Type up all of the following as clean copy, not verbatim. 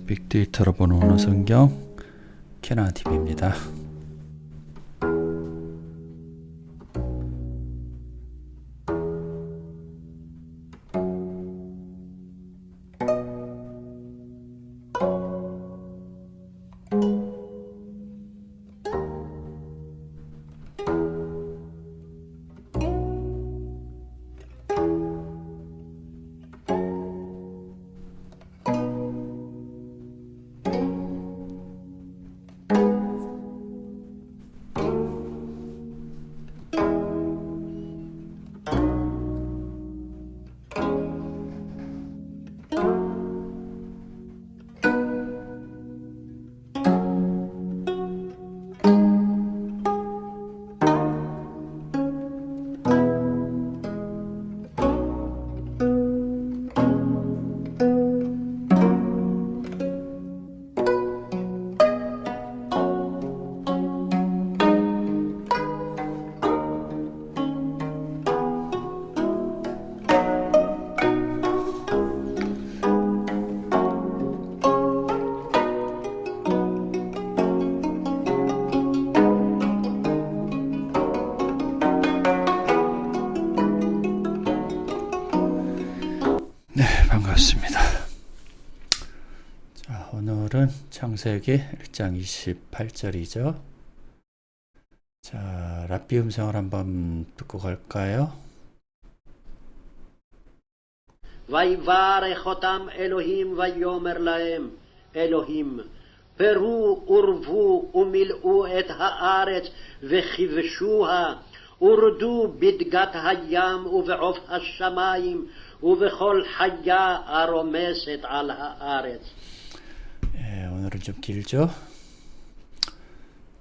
빅데이터로 보는 언어 성경 캐나TV입니다. 반갑습니다. 자, 오늘은 창세기 1장 28절이죠. 자, 랍비 음성을 한번 듣고 갈까요? ויברך אותם אלוהים ויאמר להם אלוהים פרו ורבו ומילאו את הארץ וכבשוה ורדו בדגת הים ובעוף השמיים ובכל חיה הרומסת על הארץ. 오늘은 좀 길죠?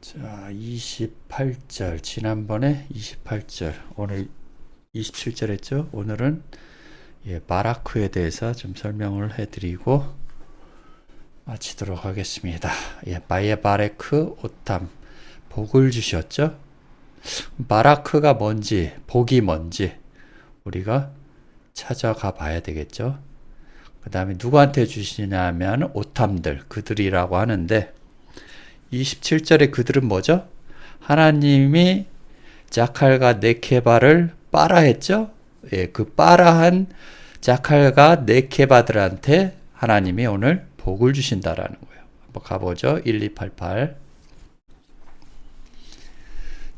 자, 28절 지난번에 28절 오늘 27절 했죠? 오늘은 바라크에 대해서 좀 설명을 해드리고 마치도록 하겠습니다. 바예바레크 오탐 복을 주셨죠? 바라크가 뭔지 복이 뭔지 우리가 찾아가 봐야 되겠죠. 그 다음에 누구한테 주시냐면 오탐들 그들이라고 하는데 27절에 그들은 뭐죠? 하나님이 자칼과 네케바를 빠라했죠. 그 빠라한 자칼과 네케바들한테 하나님이 오늘 복을 주신다라는 거예요. 한번 가보죠. 1288.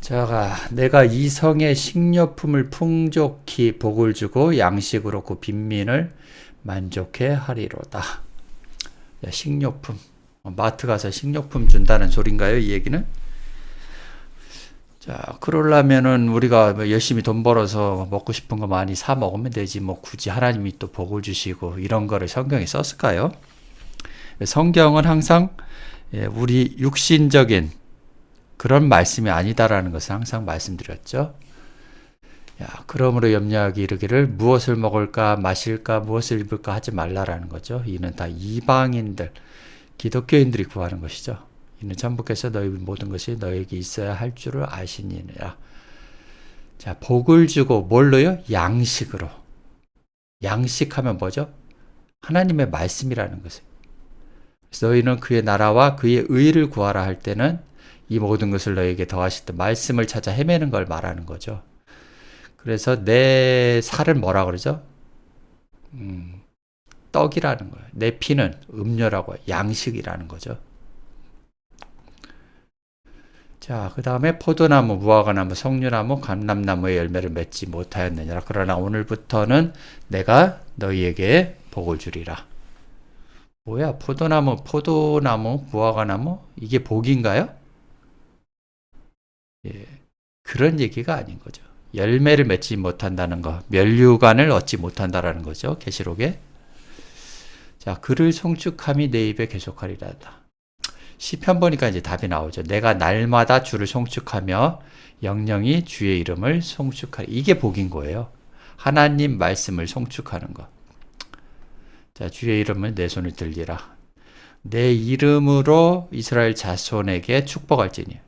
자, 내가 이 성에 식료품을 풍족히 복을 주고 양식으로 그 빈민을 만족해 하리로다. 식료품. 마트 가서 식료품 준다는 소린가요? 이 얘기는? 자, 그러려면은 우리가 열심히 돈 벌어서 먹고 싶은 거 많이 사 먹으면 되지. 뭐 굳이 하나님이 또 복을 주시고 이런 거를 성경에 썼을까요? 성경은 항상 우리 육신적인 그런 말씀이 아니다라는 것을 항상 말씀드렸죠. 그러므로 염려하기 이르기를 무엇을 먹을까 마실까 무엇을 입을까 하지 말라라는 거죠. 이는 다 이방인들 기독교인들이 구하는 것이죠. 이는 천부께서 너희 모든 것이 너에게 있어야 할 줄을 아시니라. 자, 복을 주고 뭘로요? 양식으로. 양식하면 뭐죠? 하나님의 말씀이라는 것을. 그래서 너희는 그의 나라와 그의 의를 구하라 할 때는 이 모든 것을 너에게 더하시던 말씀을 찾아 헤매는 걸 말하는 거죠. 그래서 내 살은 뭐라 그러죠? 떡이라는 거예요. 내 피는 음료라고 해요. 양식이라는 거죠. 자, 그 다음에 포도나무, 무화과나무, 석류나무, 감람나무의 열매를 맺지 못하였느니라. 그러나 오늘부터는 내가 너희에게 복을 주리라. 뭐야? 포도나무, 무화과나무? 이게 복인가요? 그런 얘기가 아닌 거죠. 열매를 맺지 못한다는 거, 면류관을 얻지 못한다라는 거죠. 계시록에. 자, 그를 송축함이 내 입에 계속하리라다. 시편 보니까 이제 답이 나오죠. 내가 날마다 주를 송축하며 영영이 주의 이름을 송축하리. 이게 복인 거예요. 하나님 말씀을 송축하는 거. 자, 주의 이름을 내 손을 들리라. 내 이름으로 이스라엘 자손에게 축복할지니.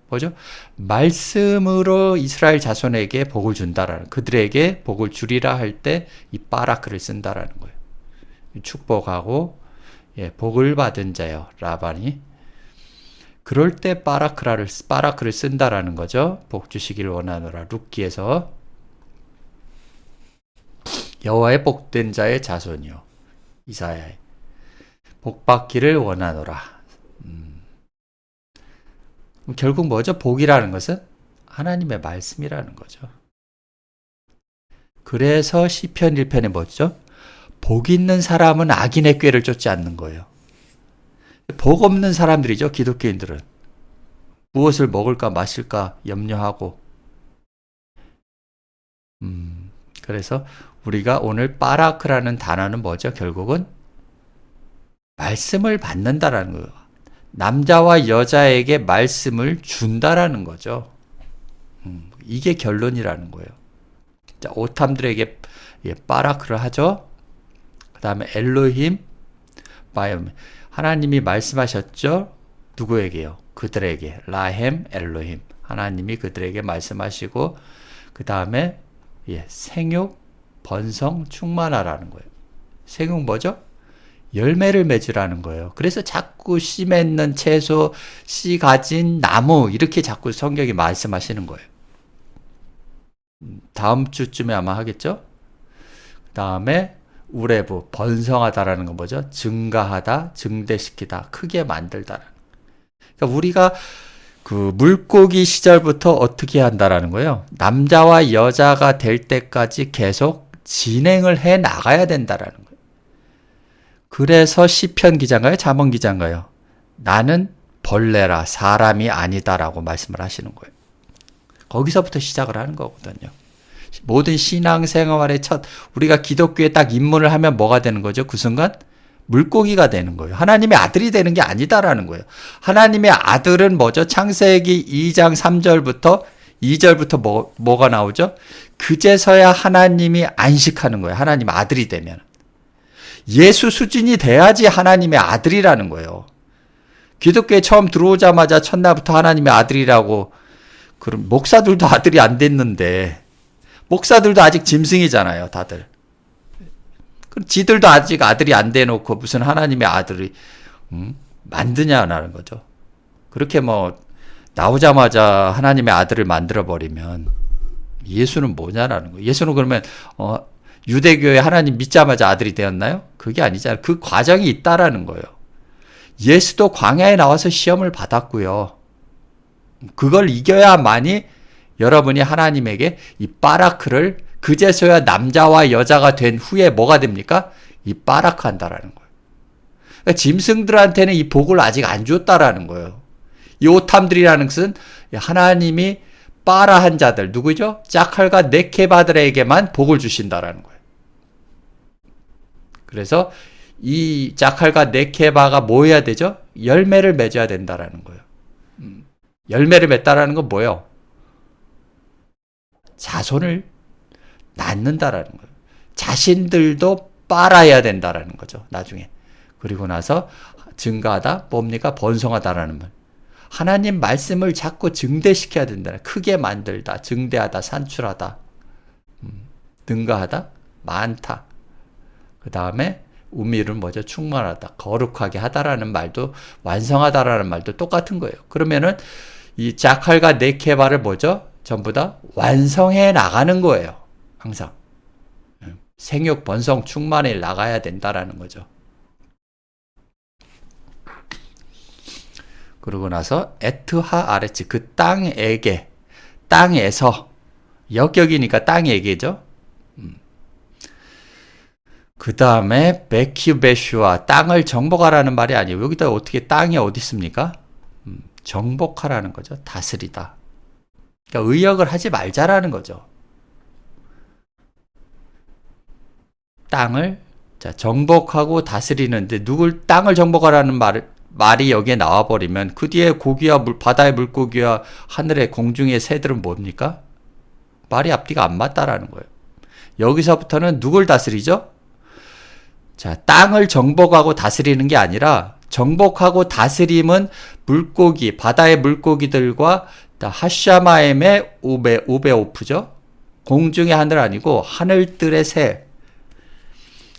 뭐죠? 말씀으로 이스라엘 자손에게 복을 준다라는, 그들에게 복을 주리라 할 때 이 바라크를 쓴다라는 거예요. 축복하고 복을 받은 자요. 라반이. 그럴 때 바라크를 쓴다라는 거죠. 복 주시길 원하노라. 룻기에서 여호와의 복된 자의 자손이요. 이사야의 복 받기를 원하노라. 결국 뭐죠? 복이라는 것은 하나님의 말씀이라는 거죠. 그래서 시편 1편에 뭐죠? 복 있는 사람은 악인의 꾀를 쫓지 않는 거예요. 복 없는 사람들이죠. 기독교인들은. 무엇을 먹을까 마실까 염려하고. 그래서 우리가 오늘 바라크라는 단어는 뭐죠? 결국은 말씀을 받는다라는 거예요. 남자와 여자에게 말씀을 준다라는 거죠. 이게 결론이라는 거예요. 자, 오탐들에게 바라크를 하죠. 그 다음에 엘로힘, 바이옴. 하나님이 말씀하셨죠. 누구에게요? 그들에게. 라햄, 엘로힘. 하나님이 그들에게 말씀하시고 그 다음에 생육, 번성, 충만하라는 거예요. 생육 뭐죠? 열매를 맺으라는 거예요. 그래서 자꾸 씨 맺는 채소, 씨 가진 나무 이렇게 자꾸 성경이 말씀하시는 거예요. 다음 주쯤에 아마 하겠죠? 그 다음에 우레부, 번성하다라는 건 뭐죠? 증가하다, 증대시키다, 크게 만들다라는 거예요. 그러니까 우리가 그 물고기 시절부터 어떻게 한다라는 거예요? 남자와 여자가 될 때까지 계속 진행을 해 나가야 된다라는 거예요. 그래서 시편 기자인가요? 잠언 기자인가요? 나는 벌레라 사람이 아니다라고 말씀을 하시는 거예요. 거기서부터 시작을 하는 거거든요. 모든 신앙생활의 우리가 기독교에 딱 입문을 하면 뭐가 되는 거죠? 그 순간 물고기가 되는 거예요. 하나님의 아들이 되는 게 아니다라는 거예요. 하나님의 아들은 뭐죠? 창세기 2장 3절부터 2절부터 뭐가 나오죠? 그제서야 하나님이 안식하는 거예요. 하나님 아들이 되면. 예수 수준이 돼야지 하나님의 아들이라는 거예요. 기독교에 처음 들어오자마자 첫날부터 하나님의 아들이라고, 그럼 목사들도 아들이 안 됐는데, 목사들도 아직 짐승이잖아요, 다들. 그럼 지들도 아직 아들이 안 돼놓고 무슨 하나님의 아들이 만드냐라는 거죠. 그렇게 나오자마자 하나님의 아들을 만들어버리면 예수는 뭐냐라는 거예요. 예수는 그러면 유대교에 하나님 믿자마자 아들이 되었나요? 그게 아니잖아요. 그 과정이 있다라는 거예요. 예수도 광야에 나와서 시험을 받았고요. 그걸 이겨야만이 여러분이 하나님에게 이 바라크를 그제서야 남자와 여자가 된 후에 뭐가 됩니까? 이 바라크 한다라는 거예요. 그러니까 짐승들한테는 이 복을 아직 안 줬다라는 거예요. 이 오탐들이라는 것은 하나님이 빠라한 자들, 누구죠? 자칼과 네케바들에게만 복을 주신다라는 거예요. 그래서 이 자칼과 네케바가 뭐 해야 되죠? 열매를 맺어야 된다라는 거예요. 열매를 맺다라는 건 뭐예요? 자손을 낳는다라는 거예요. 자신들도 빨아야 된다라는 거죠. 나중에. 그리고 나서 증가하다, 뭡니까? 번성하다라는 말. 하나님 말씀을 자꾸 증대시켜야 된다. 크게 만들다, 증대하다, 산출하다, 능가하다, 많다. 그 다음에 우미는 뭐죠? 충만하다, 거룩하게 하다라는 말도, 완성하다라는 말도 똑같은 거예요. 그러면은 이 자칼과 네케바를 뭐죠? 전부 다 완성해 나가는 거예요. 항상. 생육, 번성, 충만해 나가야 된다라는 거죠. 그러고 나서 에트하 아레츠, 그 땅에게, 땅에서, 역격이니까 땅에게죠. 그 다음에 베키베슈아, 땅을 정복하라는 말이 아니에요. 여기다 어떻게 땅이 어디 있습니까? 정복하라는 거죠. 다스리다. 그러니까 의역을 하지 말자라는 거죠. 땅을 정복하고 다스리는데 누굴 땅을 정복하라는 말이 여기에 나와버리면 그 뒤에 고기와 바다의 물고기와 하늘의 공중의 새들은 뭡니까? 말이 앞뒤가 안 맞다라는 거예요. 여기서부터는 누굴 다스리죠? 자, 땅을 정복하고 다스리는 게 아니라 정복하고 다스림은 물고기, 바다의 물고기들과 하샤마임의 우베오프죠. 공중의 하늘 아니고 하늘들의 새.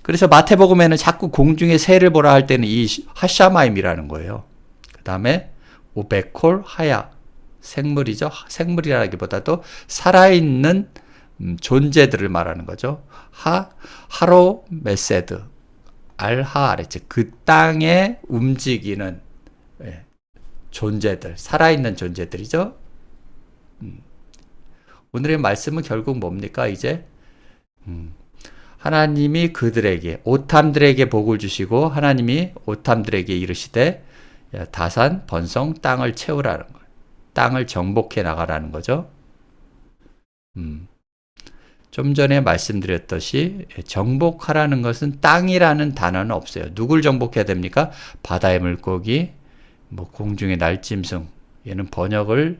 그래서 마태복음에는 자꾸 공중의 새를 보라 할 때는 이 하샤마임이라는 거예요. 그 다음에 오베콜 하야, 생물이죠. 생물이라기보다도 살아있는 존재들을 말하는 거죠. 하로 메세드, 알하아레츠, 그 땅에 움직이는 존재들, 살아있는 존재들이죠. 오늘의 말씀은 결국 뭡니까? 이제 하나님이 그들에게, 오탐들에게 복을 주시고 하나님이 오탐들에게 이르시되 다산 번성 땅을 채우라는 거예요. 땅을 정복해 나가라는 거죠. 좀 전에 말씀드렸듯이 정복하라는 것은 땅이라는 단어는 없어요. 누굴 정복해야 됩니까? 바다의 물고기, 뭐 공중의 날짐승. 얘는 번역을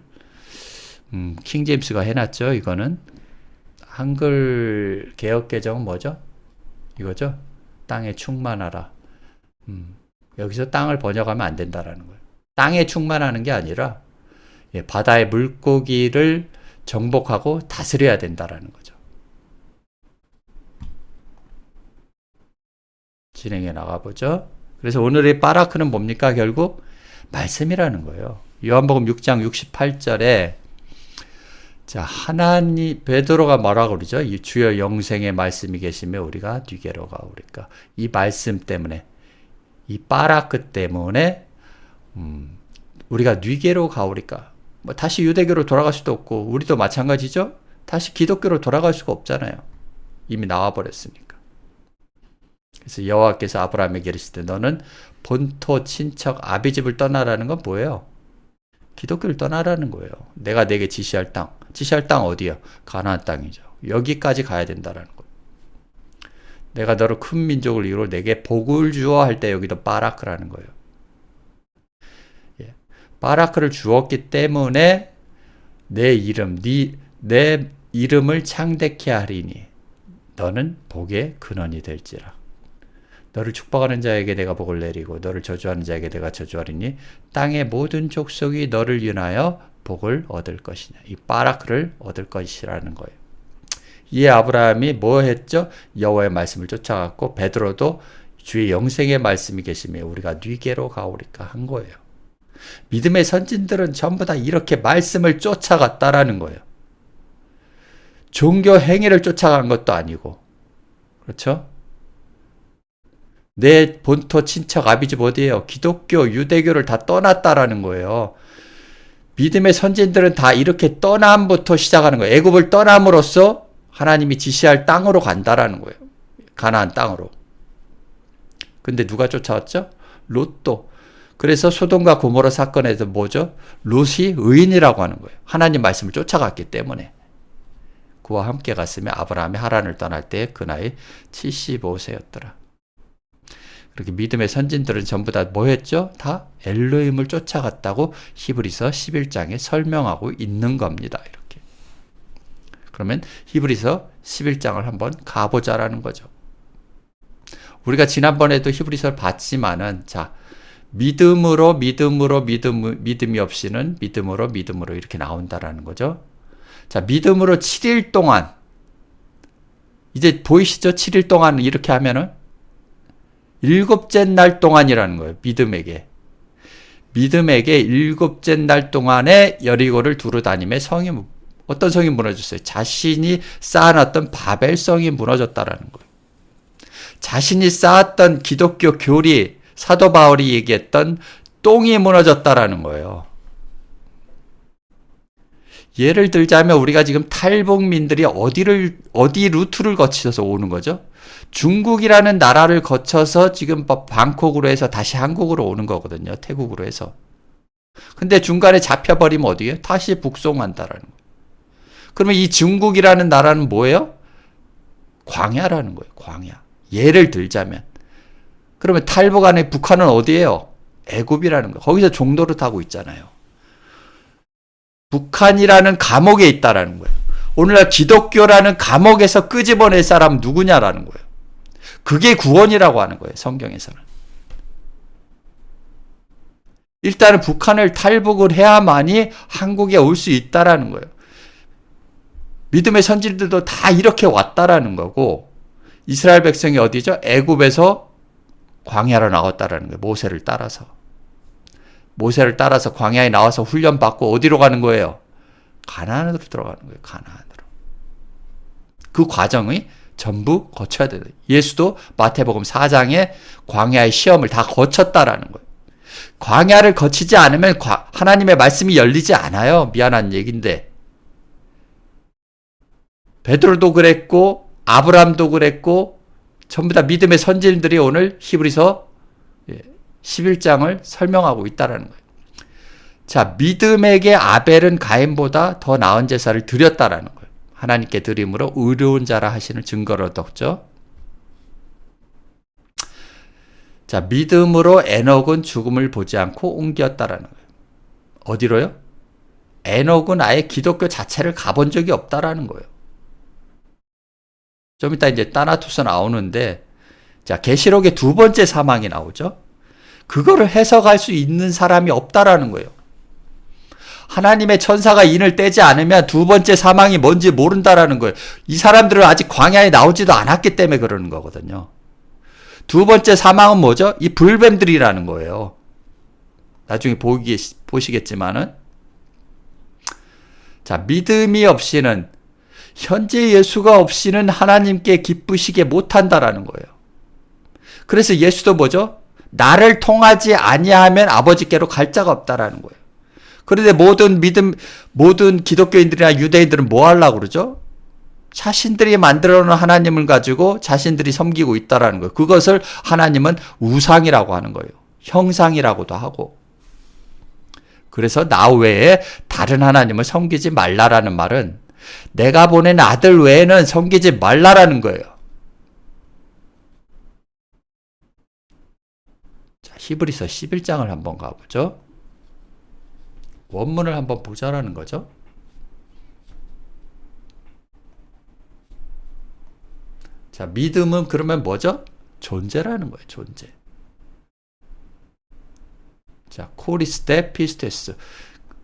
킹제임스가 해놨죠. 이거는 한글 개역 개정은 뭐죠? 이거죠? 땅에 충만하라. 여기서 땅을 번역하면 안 된다라는 거예요. 땅에 충만하는 게 아니라 바다의 물고기를 정복하고 다스려야 된다라는 거죠. 진행해 나가보죠. 그래서 오늘의 바라크는 뭡니까? 결국 말씀이라는 거예요. 요한복음 6장 68절에 자, 하나님, 베드로가 뭐라고 그러죠? 이 주여 영생의 말씀이 계시며 우리가 뒤게로 가오리까. 이 말씀 때문에, 이 바라크 때문에, 우리가 뒤게로 가오리까. 뭐 다시 유대교로 돌아갈 수도 없고, 우리도 마찬가지죠? 다시 기독교로 돌아갈 수가 없잖아요. 이미 나와버렸으니까. 그래서 여호와께서 아브라함에게 이르시되 너는 본토 친척 아비집을 떠나라는 건 뭐예요? 기독교를 떠나라는 거예요. 내가 내게 지시할 땅. 지시할 땅 어디요? 가나안 땅이죠. 여기까지 가야 된다라는 거예요. 내가 너를 큰 민족을 이루어 내게 복을 주어 할 때 여기도 바라크라는 거예요. 예. 바라크를 주었기 때문에 내 이름, 내 이름을 창대케 하리니 너는 복의 근원이 될지라. 너를 축복하는 자에게 내가 복을 내리고 너를 저주하는 자에게 내가 저주하리니 땅의 모든 족속이 너를 인하여 복을 얻을 것이냐. 이 바라크를 얻을 것이라는 거예요. 이에 아브라함이 뭐 했죠? 여호와의 말씀을 쫓아갔고 베드로도 주의 영생의 말씀이 계시며 우리가 뉘게로 가오리까 한 거예요. 믿음의 선진들은 전부 다 이렇게 말씀을 쫓아갔다라는 거예요. 종교 행위를 쫓아간 것도 아니고, 그렇죠? 내 본토 친척 아비집 어디예요? 기독교, 유대교를 다 떠났다라는 거예요. 믿음의 선진들은 다 이렇게 떠남부터 시작하는 거예요. 애굽을 떠남으로써 하나님이 지시할 땅으로 간다라는 거예요. 가나안 땅으로. 근데 누가 쫓아왔죠? 롯도. 그래서 소돔과 고모라 사건에서 뭐죠? 롯이 의인이라고 하는 거예요. 하나님 말씀을 쫓아갔기 때문에. 그와 함께 갔으며 아브라함이 하란을 떠날 때 그 나이 75세였더라. 그렇게 믿음의 선진들은 전부 다 뭐 했죠? 다 엘로힘을 쫓아갔다고 히브리서 11장에 설명하고 있는 겁니다. 이렇게. 그러면 히브리서 11장을 한번 가보자라는 거죠. 우리가 지난번에도 히브리서를 봤지만은, 자, 믿음이 없이는 믿음으로 이렇게 나온다라는 거죠. 자, 믿음으로 7일 동안, 이제 보이시죠? 7일 동안 이렇게 하면은, 일곱째 날 동안이라는 거예요. 믿음에게 일곱째 날 동안에 여리고를 두루 다니며 어떤 성이 무너졌어요? 자신이 쌓아놨던 바벨성이 무너졌다라는 거예요. 자신이 쌓았던 기독교 교리, 사도 바울이 얘기했던 똥이 무너졌다라는 거예요. 예를 들자면 우리가 지금 탈북민들이 어디 루트를 거쳐서 오는 거죠? 중국이라는 나라를 거쳐서 지금 방콕으로 해서 다시 한국으로 오는 거거든요. 태국으로 해서. 근데 중간에 잡혀버리면 어디에요? 다시 북송한다라는 거예요. 그러면 이 중국이라는 나라는 뭐예요? 광야라는 거예요. 광야. 예를 들자면. 그러면 탈북 안에 북한은 어디예요? 애굽이라는 거예요. 거기서 종도를 타고 있잖아요. 북한이라는 감옥에 있다라는 거예요. 오늘날 기독교라는 감옥에서 끄집어낼 사람 누구냐라는 거예요. 그게 구원이라고 하는 거예요. 성경에서는. 일단은 북한을 탈북을 해야만이 한국에 올 수 있다라는 거예요. 믿음의 선진들도 다 이렇게 왔다라는 거고, 이스라엘 백성이 어디죠? 애굽에서 광야로 나왔다라는 거예요. 모세를 따라서. 모세를 따라서 광야에 나와서 훈련받고 어디로 가는 거예요? 가나안으로 들어가는 거예요. 가나안으로. 그 과정이 전부 거쳐야 돼요. 예수도 마태복음 4장에 광야의 시험을 다 거쳤다라는 거예요. 광야를 거치지 않으면 하나님의 말씀이 열리지 않아요. 미안한 얘기인데. 베드로도 그랬고 아브라함도 그랬고 전부 다 믿음의 선진들이 오늘 히브리서 11장을 설명하고 있다는 거예요. 자, 믿음에게 아벨은 가인보다 더 나은 제사를 드렸다라는 거예요. 하나님께 드림으로 의로운 자라 하시는 증거를 얻었죠. 자, 믿음으로 에녹은 죽음을 보지 않고 옮겼다라는 거예요. 어디로요? 에녹은 아예 기독교 자체를 가본 적이 없다라는 거예요. 좀 이따 이제 따나투스 나오는데, 자, 계시록의 두 번째 사망이 나오죠. 그거를 해석할 수 있는 사람이 없다라는 거예요. 하나님의 천사가 인을 떼지 않으면 두 번째 사망이 뭔지 모른다라는 거예요. 이 사람들은 아직 광야에 나오지도 않았기 때문에 그러는 거거든요. 두 번째 사망은 뭐죠? 이 불뱀들이라는 거예요. 나중에 보시겠지만은. 자, 믿음이 없이는, 현재 예수가 없이는 하나님께 기쁘시게 못한다라는 거예요. 그래서 예수도 뭐죠? 나를 통하지 아니하면 아버지께로 갈 자가 없다라는 거예요. 그런데 모든 기독교인들이나 유대인들은 뭐 하려고 그러죠? 자신들이 만들어 놓은 하나님을 가지고 자신들이 섬기고 있다라는 거예요. 그것을 하나님은 우상이라고 하는 거예요. 형상이라고도 하고. 그래서 나 외에 다른 하나님을 섬기지 말라라는 말은 내가 보낸 아들 외에는 섬기지 말라라는 거예요. 자, 히브리서 11장을 한번 가보죠. 원문을 한번 보자라는 거죠. 자, 믿음은 그러면 뭐죠? 존재라는 거예요. 존재. 자, 코리스테 피스테스.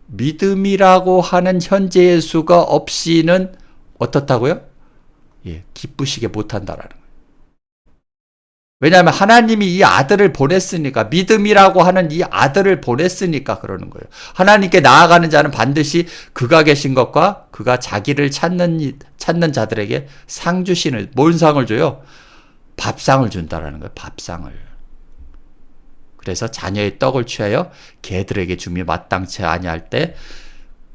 믿음이라고 하는 현재 예수가 없이는 어떻다고요? 예, 기쁘시게 못한다라는 거예요. 왜냐하면 하나님이 이 아들을 보냈으니까, 믿음이라고 하는 이 아들을 보냈으니까 그러는 거예요. 하나님께 나아가는 자는 반드시 그가 계신 것과 그가 자기를 찾는 자들에게 상 주시는, 뭔 상을 줘요? 밥상을 준다라는 거예요. 밥상을. 그래서 자녀의 떡을 취하여 개들에게 주며 마땅치 아니할 때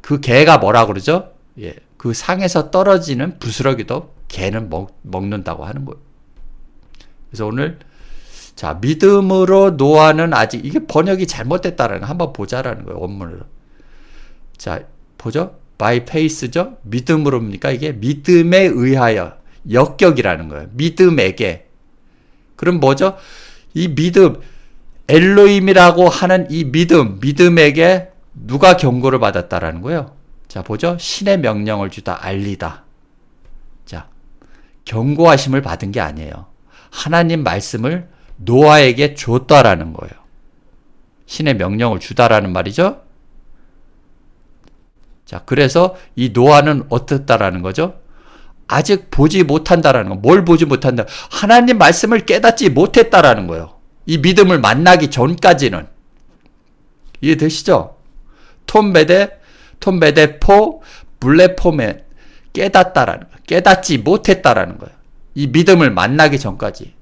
그 개가 뭐라 그러죠? 예, 그 상에서 떨어지는 부스러기도 개는 먹는다고 하는 거예요. 그래서 오늘 자, 믿음으로 노아는 아직, 이게 번역이 잘못됐다라는 거 한번 보자라는 거예요. 원문으로. 자, 보죠? by faith죠? 믿음으로입니까? 이게 믿음에 의하여, 역격이라는 거예요. 믿음에게. 그럼 뭐죠? 이 믿음, 엘로힘이라고 하는 이 믿음에게 누가 경고를 받았다라는 거예요? 자, 보죠? 신의 명령을 주다, 알리다. 자, 경고하심을 받은 게 아니에요. 하나님 말씀을 노아에게 줬다라는 거예요. 신의 명령을 주다라는 말이죠. 자, 그래서 이 노아는 어떻다라는 거죠? 아직 보지 못한다라는 거. 뭘 보지 못한다? 하나님 말씀을 깨닫지 못했다라는 거예요. 이 믿음을 만나기 전까지는. 이해되시죠? 톰베데포 블레포메, 깨닫다라는 거예요. 깨닫지 못했다라는 거예요. 이 믿음을 만나기 전까지.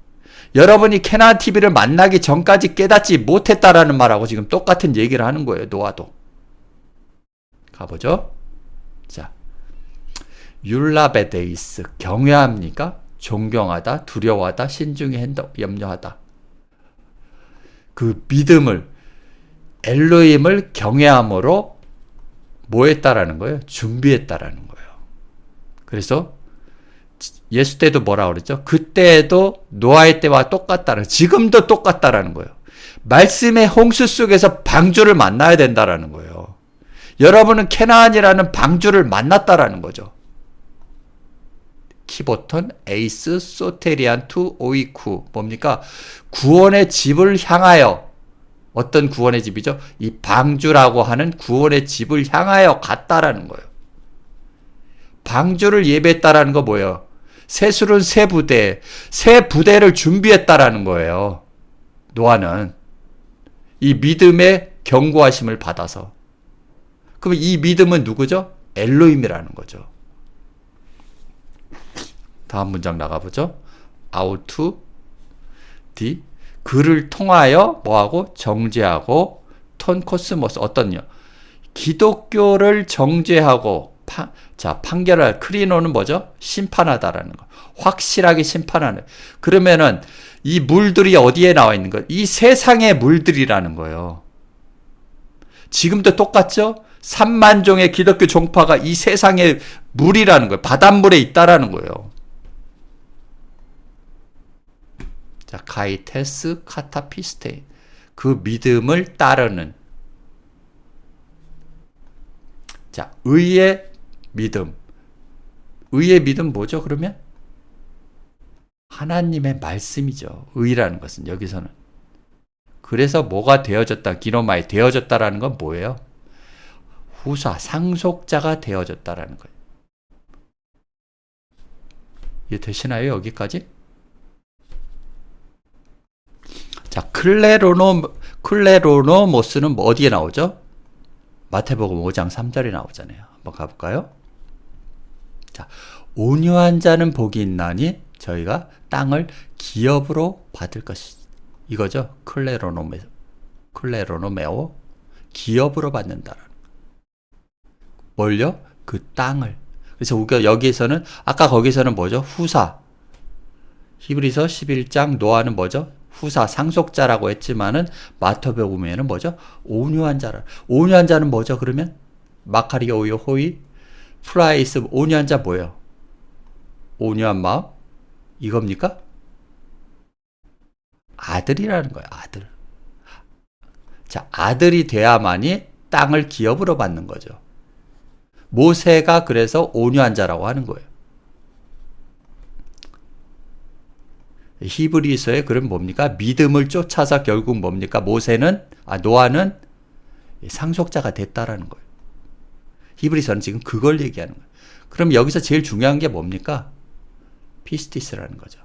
여러분이 캐나안 TV를 만나기 전까지 깨닫지 못했다라는 말하고 지금 똑같은 얘기를 하는 거예요. 노아도. 가보죠. 자, 율라베데이스, 경외합니까? 존경하다, 두려워하다, 신중히 염려하다. 그 믿음을, 엘로힘을 경외함으로 뭐 했다라는 거예요? 준비했다라는 거예요. 그래서 예수 때도 뭐라 그랬죠? 그때도 노아의 때와 똑같다는, 지금도 똑같다라는 거예요. 말씀의 홍수 속에서 방주를 만나야 된다라는 거예요. 여러분은 캐나안이라는 방주를 만났다라는 거죠. 키보턴 에이스 소테리안 투 오이쿠, 뭡니까? 구원의 집을 향하여, 어떤 구원의 집이죠? 이 방주라고 하는 구원의 집을 향하여 갔다라는 거예요. 방주를 예배했다라는 거 뭐예요? 셋술은 세 부대를 준비했다라는 거예요. 노아는 이 믿음의 경고하심을 받아서. 그럼 이 믿음은 누구죠? 엘로힘이라는 거죠. 다음 문장 나가보죠. 아우투 디 그를 통하여 뭐하고 정죄하고 톤 코스모스 어떤요? 기독교를 정죄하고 판결할 크리노는 뭐죠? 심판하다라는 거. 확실하게 심판하는. 그러면은 이 물들이 어디에 나와 있는 거예요? 이 세상의 물들이라는 거예요. 지금도 똑같죠? 3만 종의 기독교 종파가 이 세상의 물이라는 거예요. 바닷물에 있다라는 거예요. 자, 카이테스 카타피스테. 그 믿음을 따르는. 자, 의의 믿음. 의의 믿음 뭐죠, 그러면? 하나님의 말씀이죠. 의라는 것은 여기서는. 그래서 뭐가 되어졌다, 기노마이 되어졌다라는 건 뭐예요? 후사, 상속자가 되어졌다라는 거예요. 이해 되시나요, 여기까지? 자, 클레로노모스는 뭐 어디에 나오죠? 마태복음 5장 3절에 나오잖아요. 한번 가볼까요? 자, 온유한 자는 복이 있나니 저희가 땅을 기업으로 받을 것이 이거죠. 클레로노메오 기업으로 받는다라는 뭘요? 그 땅을. 그래서 우리가 여기에서는 아까 거기서는 뭐죠? 후사. 히브리서 11장 노아는 뭐죠? 후사 상속자라고 했지만은 마태복음에는 뭐죠? 온유한 자라. 온유한 자는 뭐죠? 그러면 마카리오 오요 호이 플라이스 온유한 자 뭐예요? 온유한 마음 이겁니까? 아들이라는 거예요. 아들. 자, 아들이 돼야만이 땅을 기업으로 받는 거죠. 모세가 그래서 온유한 자라고 하는 거예요. 히브리서에 그럼 뭡니까? 믿음을 쫓아서 결국 뭡니까? 노아는 상속자가 됐다라는 거예요. 히브리서는 지금 그걸 얘기하는 거예요. 그럼 여기서 제일 중요한 게 뭡니까? 피스티스라는 거죠.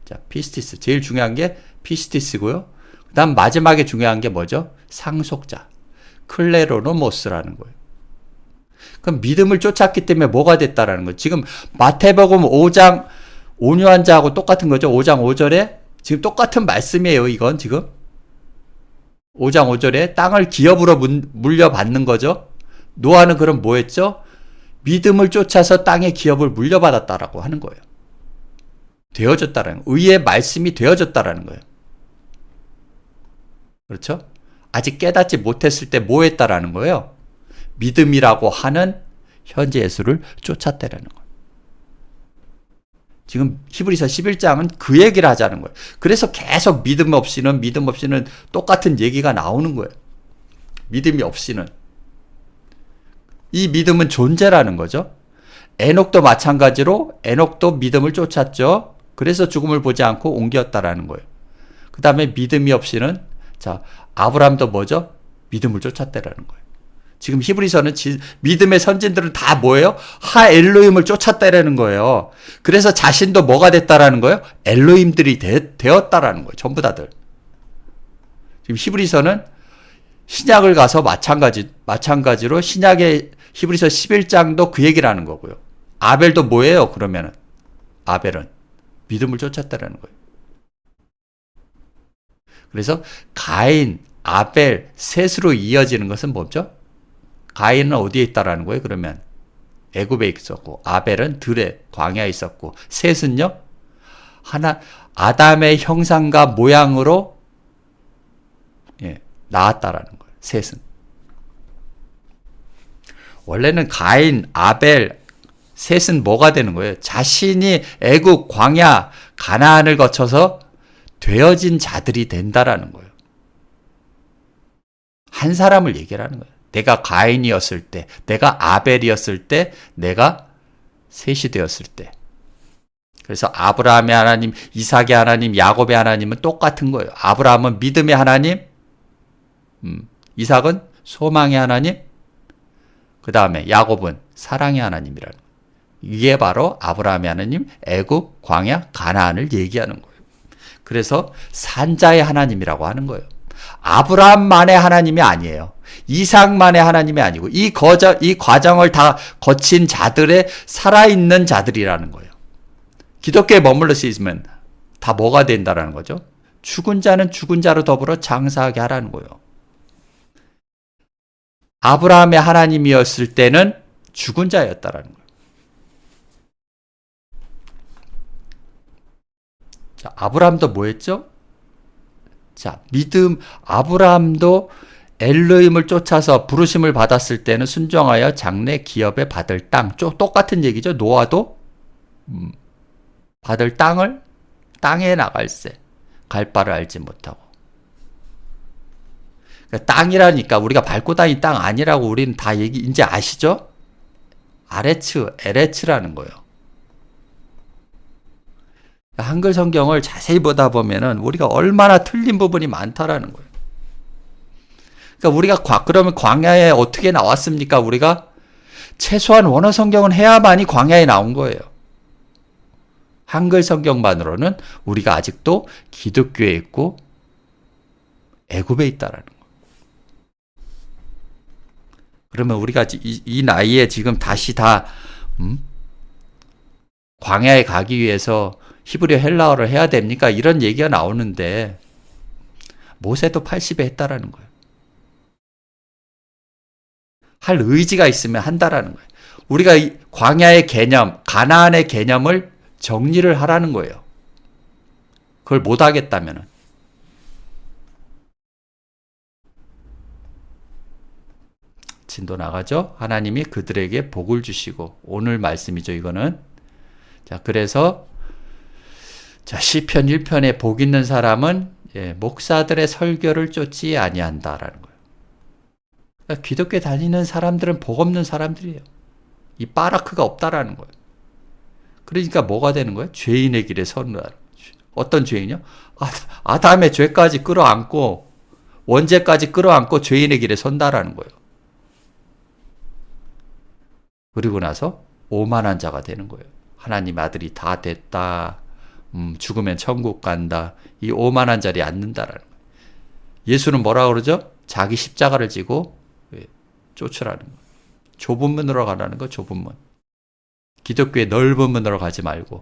자, 피스티스. 제일 중요한 게 피스티스고요. 그 다음 마지막에 중요한 게 뭐죠? 상속자. 클레로노모스라는 거예요. 그럼 믿음을 쫓았기 때문에 뭐가 됐다라는 거예요. 지금 마태복음 5장 온유한 자하고 똑같은 거죠. 5장 5절에 지금 똑같은 말씀이에요. 이건 지금 5장 5절에 땅을 기업으로 물려받는 거죠. 노아는 그럼 뭐 했죠? 믿음을 쫓아서 땅의 기업을 물려받았다라고 하는 거예요. 되어졌다라는 거예요. 의의 말씀이 되어졌다라는 거예요. 그렇죠? 아직 깨닫지 못했을 때 뭐 했다라는 거예요? 믿음이라고 하는 현재 예수를 쫓았다라는 거예요. 지금 히브리서 11장은 그 얘기를 하자는 거예요. 그래서 계속 믿음 없이는 똑같은 얘기가 나오는 거예요. 믿음이 없이는. 이 믿음은 존재라는 거죠. 에녹도 마찬가지로 에녹도 믿음을 쫓았죠. 그래서 죽음을 보지 않고 옮겼다라는 거예요. 그 다음에 믿음이 없이는 자, 아브라함도 뭐죠? 믿음을 쫓았다라는 거예요. 지금 히브리서는 믿음의 선진들은 다 뭐예요? 하 엘로힘을 쫓았다라는 거예요. 그래서 자신도 뭐가 됐다라는 거예요? 엘로힘들이 되었다라는 거예요. 전부 다들. 지금 히브리서는 신약을 가서 마찬가지로 신약의 히브리서 11장도 그 얘기를 하는 거고요. 아벨도 뭐예요? 그러면은 아벨은 믿음을 쫓았다라는 거예요. 그래서 가인, 아벨, 셋으로 이어지는 것은 뭐죠? 가인은 어디에 있다라는 거예요? 그러면 애굽에 있었고 아벨은 들에 광야에 있었고 셋은요? 아담의 형상과 모양으로 나왔다라는 거예요. 셋은. 원래는 가인, 아벨, 셋은 뭐가 되는 거예요? 자신이 애굽, 광야, 가나안을 거쳐서 되어진 자들이 된다라는 거예요. 한 사람을 얘기하는 거예요. 내가 가인이었을 때, 내가 아벨이었을 때, 내가 셋이 되었을 때. 그래서 아브라함의 하나님, 이삭의 하나님, 야곱의 하나님은 똑같은 거예요. 아브라함은 믿음의 하나님, 이삭은 소망의 하나님, 그 다음에 야곱은 사랑의 하나님이라는 거예요. 이게 바로 아브라함의 하나님, 애굽, 광야, 가나안을 얘기하는 거예요. 그래서 산자의 하나님이라고 하는 거예요. 아브라함만의 하나님이 아니에요. 이삭만의 하나님이 아니고 이 과정을 다 거친 자들의 살아있는 자들이라는 거예요. 기독교에 머물러 있으면 다 뭐가 된다라는 거죠? 죽은 자는 죽은 자로 더불어 장사하게 하라는 거예요. 아브라함의 하나님이었을 때는 죽은 자였다라는 거예요. 자, 아브라함도 뭐 했죠? 자, 믿음, 아브라함도 엘로힘을 쫓아서 부르심을 받았을 때는 순종하여 장래 기업에 받을 땅, 똑같은 얘기죠. 노아도 받을 땅에 나갈세, 갈 바를 알지 못하고. 그러니까 땅이라니까 우리가 밟고 다닌 땅 아니라고 우리는 다 이제 아시죠? 에레츠라는 거예요. 한글 성경을 자세히 보다 보면은 우리가 얼마나 틀린 부분이 많다라는 거예요. 그러니까 우리가 그러면 광야에 어떻게 나왔습니까? 우리가 최소한 원어 성경은 해야만이 광야에 나온 거예요. 한글 성경만으로는 우리가 아직도 기독교에 있고 애굽에 있다라는 거예요. 그러면 우리가 이 나이에 지금 다시 다 광야에 가기 위해서 히브리어 헬라어를 해야 됩니까? 이런 얘기가 나오는데 모세도 80에 했다라는 거예요. 할 의지가 있으면 한다라는 거예요. 우리가 광야의 개념, 가나안의 개념을 정리를 하라는 거예요. 그걸 못 하겠다면은. 진도 나가죠? 하나님이 그들에게 복을 주시고, 오늘 말씀이죠, 이거는. 자, 그래서, 자, 시편 1편에 복 있는 사람은, 목사들의 설교를 쫓지 아니한다라는 거예요. 그러니까 기독교에 다니는 사람들은 복 없는 사람들이에요. 이 빠라크가 없다라는 거예요. 그러니까 뭐가 되는 거예요? 죄인의 길에 서는. 어떤 죄인이요? 아담의 죄까지 끌어안고, 원죄까지 끌어안고 죄인의 길에 선다라는 거예요. 그리고 나서 오만한 자가 되는 거예요. 하나님 아들이 다 됐다. 죽으면 천국 간다. 이 오만한 자리에 앉는다라는 거예요. 예수는 뭐라 그러죠? 자기 십자가를 지고 쫓으라는 거예요. 좁은 문으로 가라는 거, 좁은 문. 기독교의 넓은 문으로 가지 말고.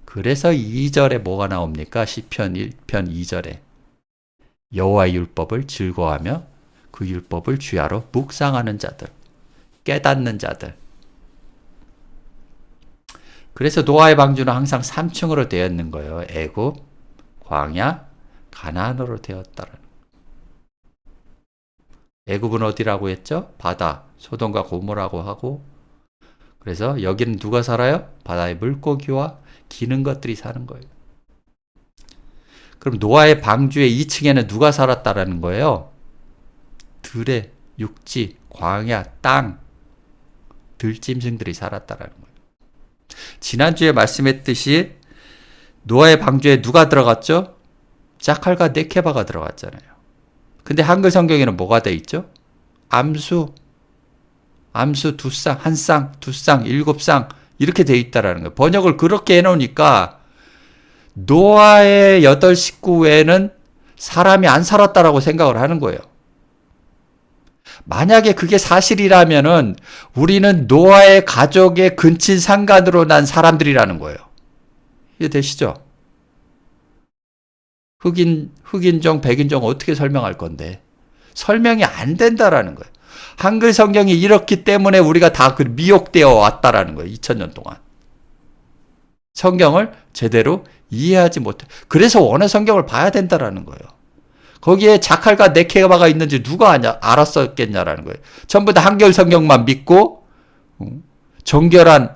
그래서 2절에 뭐가 나옵니까? 시편 1편 2절에 여호와의 율법을 즐거워하며 그 율법을 주야로 묵상하는 자들, 깨닫는 자들. 그래서 노아의 방주는 항상 3층으로 되어 있는 거예요. 애굽, 광야, 가나안으로 되었다라는 거예요. 애굽은 어디라고 했죠? 바다, 소돔과 고모라고 하고, 그래서 여기는 누가 살아요? 바다의 물고기와 기는 것들이 사는 거예요. 그럼 노아의 방주의 2층에는 누가 살았다라는 거예요? 들의 육지, 광야, 땅, 들짐승들이 살았다라는 거예요. 지난주에 말씀했듯이 노아의 방주에 누가 들어갔죠? 자칼과 네케바가 들어갔잖아요. 근데 한글 성경에는 뭐가 돼 있죠? 암수 2쌍, 1쌍, 2쌍, 7쌍 이렇게 돼 있다라는 거예요. 번역을 그렇게 해놓으니까 노아의 8 식구 외에는 사람이 안 살았다라고 생각을 하는 거예요. 만약에 그게 사실이라면은 우리는 노아의 가족의 근친 상간으로 난 사람들이라는 거예요. 이해되시죠? 흑인종, 백인종 어떻게 설명할 건데? 설명이 안 된다라는 거예요. 한글 성경이 이렇기 때문에 우리가 다 미혹되어 왔다라는 거예요. 2000년 동안. 성경을 제대로 이해하지 못해. 그래서 원어 성경을 봐야 된다라는 거예요. 거기에 자칼과 네케바가 있는지 누가 알았었겠냐라는 거예요. 전부 다 한글 성경만 믿고 정결한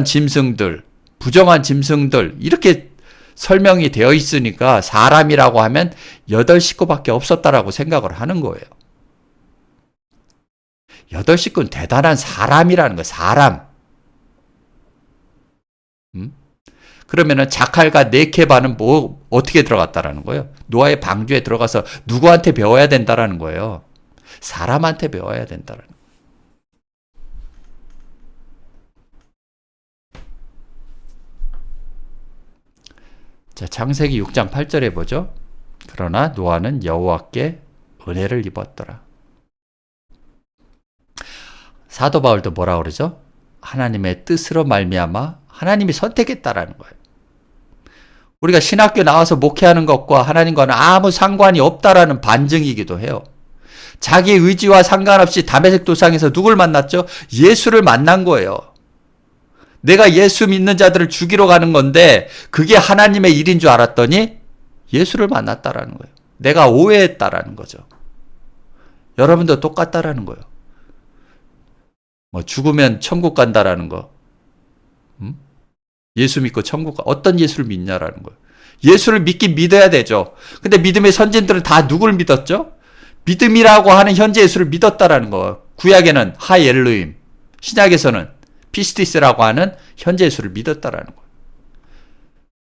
짐승들, 부정한 짐승들 이렇게 설명이 되어 있으니까 사람이라고 하면 8 식구밖에 없었다라고 생각을 하는 거예요. 8 식구는 대단한 사람이라는 거예요. 사람. 그러면은 자칼과 네케바는 어떻게 들어갔다라는 거예요? 노아의 방주에 들어가서 누구한테 배워야 된다라는 거예요? 사람한테 배워야 된다라는 거예요. 자, 창세기 6장 8절에 보죠. 그러나 노아는 여호와께 은혜를 입었더라. 사도 바울도 뭐라 그러죠? 하나님의 뜻으로 말미암아 하나님이 선택했다라는 거예요. 우리가 신학교 나와서 목회하는 것과 하나님과는 아무 상관이 없다라는 반증이기도 해요. 자기 의지와 상관없이 다메섹 도상에서 누굴 만났죠? 예수를 만난 거예요. 내가 예수 믿는 자들을 죽이러 가는 건데 그게 하나님의 일인 줄 알았더니 예수를 만났다라는 거예요. 내가 오해했다라는 거죠. 여러분도 똑같다라는 거예요. 뭐 죽으면 천국 간다라는 거. 예수 믿고 천국 가. 어떤 예수를 믿냐라는 거예요. 예수를 믿긴 믿어야 되죠. 근데 믿음의 선진들은 다 누굴 믿었죠? 믿음이라고 하는 현재 예수를 믿었다라는 거예요. 구약에는 하엘루임, 신약에서는 피스티스라고 하는 현재 예수를 믿었다라는 거예요.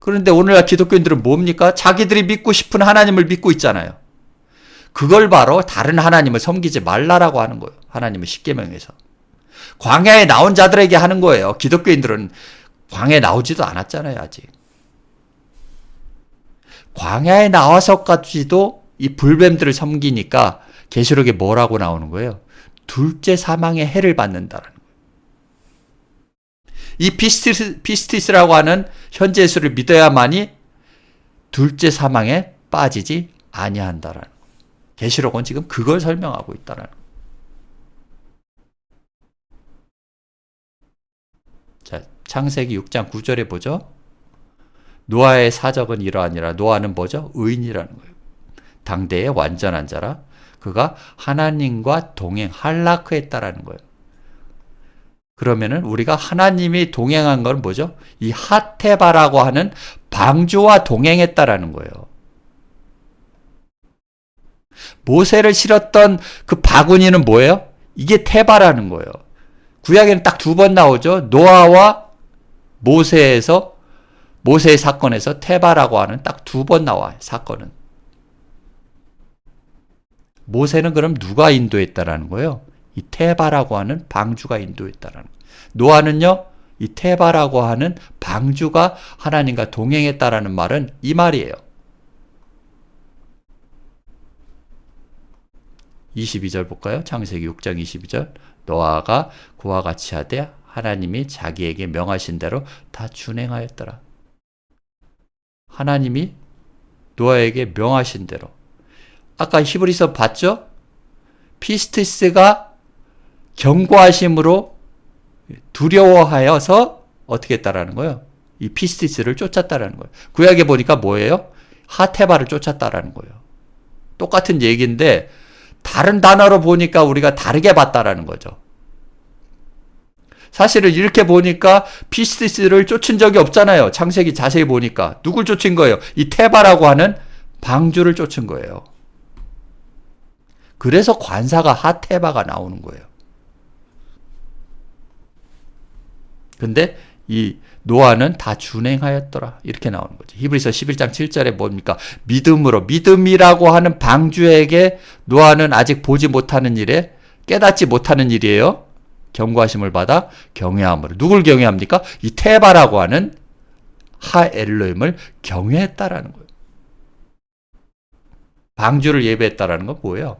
그런데 오늘날 기독교인들은 뭡니까? 자기들이 믿고 싶은 하나님을 믿고 있잖아요. 그걸 바로 다른 하나님을 섬기지 말라라고 하는 거예요. 하나님의 십계명에서. 광야에 나온 자들에게 하는 거예요. 기독교인들은 광야에 나오지도 않았잖아요, 아직. 광야에 나와서까지도 이 불뱀들을 섬기니까 계시록에 뭐라고 나오는 거예요? 둘째 사망의 해를 받는다라는 거예요. 이 피스티스라고 하는 현재 예수를 믿어야만이 둘째 사망에 빠지지 아니한다라는 거예요. 계시록은 지금 그걸 설명하고 있다라는 거예요. 자, 창세기 6장 9절에 보죠. 노아의 사적은 이러하니라. 노아는 뭐죠? 의인이라는 거예요. 당대의 완전한 자라. 그가 하나님과 동행, 할라크했다라는 거예요. 그러면은 우리가 하나님이 동행한 건 뭐죠? 이 하테바라고 하는 방주와 동행했다라는 거예요. 모세를 실었던 그 바구니는 뭐예요? 이게 테바라는 거예요. 구약에는 딱 2번 나오죠. 노아와 모세에서, 모세의 사건에서 테바라고 하는 딱 2번 나와요. 사건은. 모세는 그럼 누가 인도했다라는 거예요? 이 테바라고 하는 방주가 인도했다라는 거예요. 노아는요, 이 테바라고 하는 방주가 하나님과 동행했다라는 말은 이 말이에요. 22절 볼까요? 창세기 6장 22절. 노아가 그와 같이 하되 하나님이 자기에게 명하신 대로 다 준행하였더라. 하나님이 노아에게 명하신 대로. 아까 히브리서 봤죠? 피스티스가 경고하심으로 두려워하여서 어떻게 했다라는 거예요? 이 피스티스를 쫓았다라는 거예요. 구약에 보니까 뭐예요? 하테바를 쫓았다라는 거예요. 똑같은 얘기인데 다른 단어로 보니까 우리가 다르게 봤다라는 거죠. 사실은 이렇게 보니까 피스티스를 쫓은 적이 없잖아요. 창세기 자세히 보니까. 누굴 쫓은 거예요? 이 테바라고 하는 방주를 쫓은 거예요. 그래서 관사가 하테바가 나오는 거예요. 근데 이 노아는 다 준행하였더라. 이렇게 나오는 거죠. 히브리서 11장 7절에 뭡니까? 믿음으로, 믿음이라고 하는 방주에게 노아는 아직 보지 못하는 일에, 깨닫지 못하는 일이에요. 경고하심을 받아 경외함으로. 누굴 경외합니까? 이 테바라고 하는 하엘로임을 경외했다라는 거예요. 방주를 예배했다라는 건 뭐예요?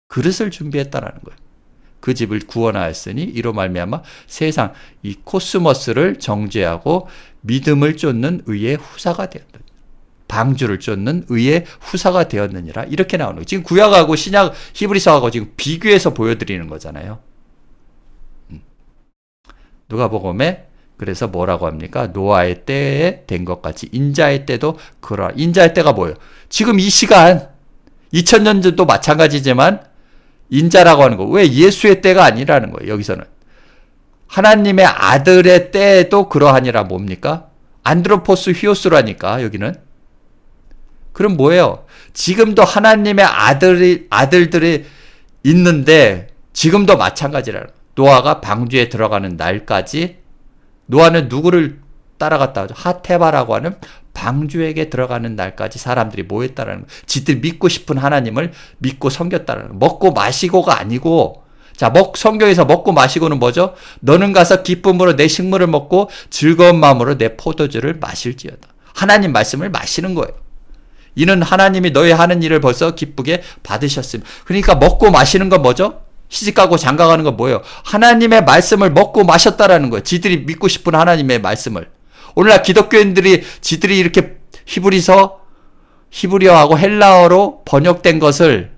그릇을 준비했다라는 거예요. 그 집을 구원하였으니 이로 말미암아 세상 이 코스모스를 정죄하고 믿음을 쫓는 의의 후사가 되었다. 방주를 쫓는 의의 후사가 되었느니라. 이렇게 나오는 거예요. 지금 구약하고 신약 히브리서하고 지금 비교해서 보여드리는 거잖아요. 누가복음에 그래서 뭐라고 합니까? 노아의 때에 된 것 같이 인자의 때도 그러하. 인자의 때가 뭐예요? 지금 이 시간 2000년 전도 마찬가지지만 인자라고 하는 거. 왜 예수의 때가 아니라는 거예요. 여기서는. 하나님의 아들의 때에도 그러하니라 뭡니까? 안드로포스 휘오스라니까 여기는. 그럼 뭐예요? 지금도 하나님의 아들들이 있는데 지금도 마찬가지라는 거예요. 노아가 방주에 들어가는 날까지 노아는 누구를 따라갔다 하죠? 하테바라고 하는 방주에게 들어가는 날까지 사람들이 뭐 했다라는 거예요? 지들 믿고 싶은 하나님을 믿고 섬겼다라는 거예요. 먹고 마시고가 아니고, 자, 성경에서 먹고 마시고는 뭐죠? 너는 가서 기쁨으로 내 식물을 먹고 즐거운 마음으로 내 포도주를 마실지어다. 하나님 말씀을 마시는 거예요. 이는 하나님이 너희 하는 일을 벌써 기쁘게 받으셨음. 그러니까 먹고 마시는 건 뭐죠? 시집가고 장가가는 건 뭐예요? 하나님의 말씀을 먹고 마셨다라는 거예요. 지들이 믿고 싶은 하나님의 말씀을. 오늘날 기독교인들이 지들이 이렇게 히브리어하고 헬라어로 번역된 것을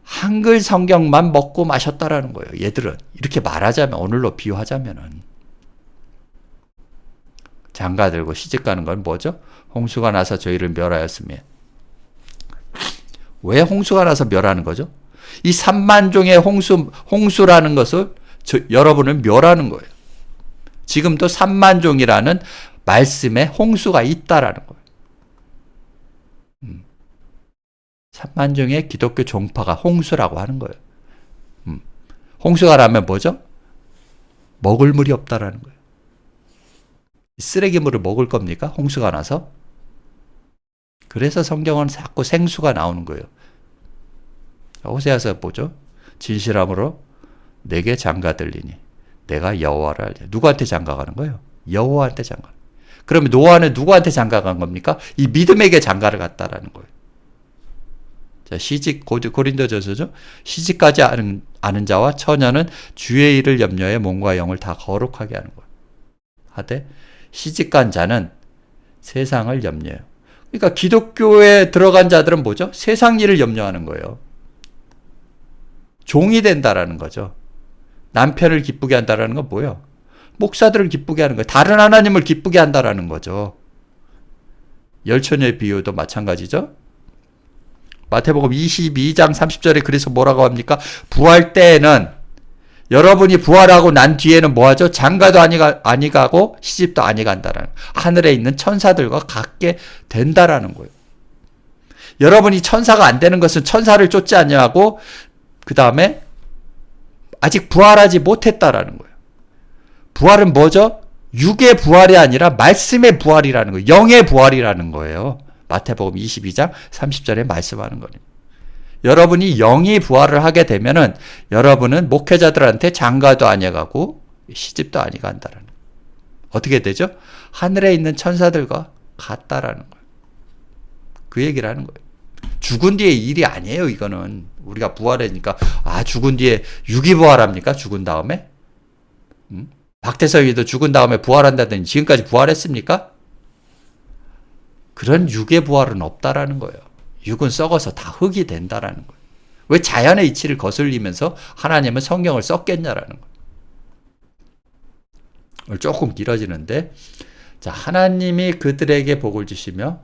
한글 성경만 먹고 마셨다라는 거예요. 얘들은 이렇게 말하자면, 오늘로 비유하자면은 장가들고 시집가는 건 뭐죠? 홍수가 나서 저희를 멸하였으며. 왜 홍수가 나서 멸하는 거죠? 이 3만 종의 홍수라는 것을 여러분을 멸하는 거예요. 지금도 3만 종이라는 말씀에 홍수가 있다라는 거예요. 3만 종의 기독교 종파가 홍수라고 하는 거예요. 홍수가 나면 뭐죠? 먹을 물이 없다라는 거예요. 쓰레기물을 먹을 겁니까? 홍수가 나서? 그래서 성경은 자꾸 생수가 나오는 거예요. 호세아서 보죠. 진실함으로 내게 장가들리니 내가 여호와를 알리라. 누구한테 장가가는 거예요? 여호와한테 장가. 그러면 노아는 누구한테 장가간 겁니까? 이 믿음에게 장가를 갔다라는 거예요. 자, 고린도전서죠. 시집까지 아는 자와 처녀는 주의 일을 염려해 몸과 영을 다 거룩하게 하는 거예요. 하되 시집간 자는 세상을 염려해요. 그러니까 기독교에 들어간 자들은 뭐죠? 세상 일을 염려하는 거예요. 종이 된다라는 거죠. 남편을 기쁘게 한다라는 건 뭐예요? 목사들을 기쁘게 하는 거예요. 다른 하나님을 기쁘게 한다라는 거죠. 열처녀의 비유도 마찬가지죠. 마태복음 22장 30절에 그래서 뭐라고 합니까? 부활 때에는 여러분이 부활하고 난 뒤에는 뭐하죠? 장가도 아니 가고 시집도 아니 간다라는, 하늘에 있는 천사들과 같게 된다라는 거예요. 여러분이 천사가 안 되는 것은 천사를 쫓지 아니하고 그 다음에 아직 부활하지 못했다라는 거예요. 부활은 뭐죠? 육의 부활이 아니라 말씀의 부활이라는 거예요. 영의 부활이라는 거예요. 마태복음 22장 30절에 말씀하는 거예요. 여러분이 영이 부활을 하게 되면은 여러분은 목회자들한테 장가도 아니가고 시집도 아니간다라는 거예요. 어떻게 되죠? 하늘에 있는 천사들과 같다라는 거예요. 그 얘기를 하는 거예요. 죽은 뒤에 일이 아니에요. 이거는 우리가 부활하니까 죽은 뒤에 육이 부활합니까? 죽은 다음에? 박태서이도 죽은 다음에 부활한다더니 지금까지 부활했습니까? 그런 육의 부활은 없다라는 거예요. 육은 썩어서 다 흙이 된다라는 거예요. 왜 자연의 이치를 거슬리면서 하나님은 성경을 썼겠냐라는 거예요. 오늘 조금 길어지는데, 자, 하나님이 그들에게 복을 주시며,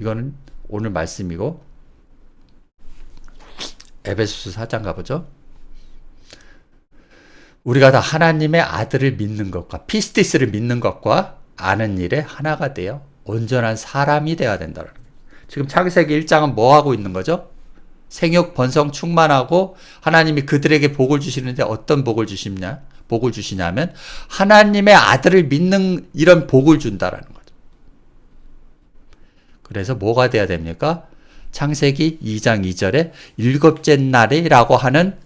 이거는 오늘 말씀이고, 에베소서 4장 가보죠. 우리가 다 하나님의 아들을 믿는 것과 피스티스를 믿는 것과 아는 일에 하나가 되어 온전한 사람이 되어야 된다는 거예요. 지금 창세기 1장은 뭐 하고 있는 거죠? 생육, 번성, 충만하고 하나님이 그들에게 복을 주시는데 어떤 복을 주시냐면 하나님의 아들을 믿는 이런 복을 준다라는 거죠. 그래서 뭐가 돼야 됩니까? 창세기 2장 2절에 일곱째 날이라고 하는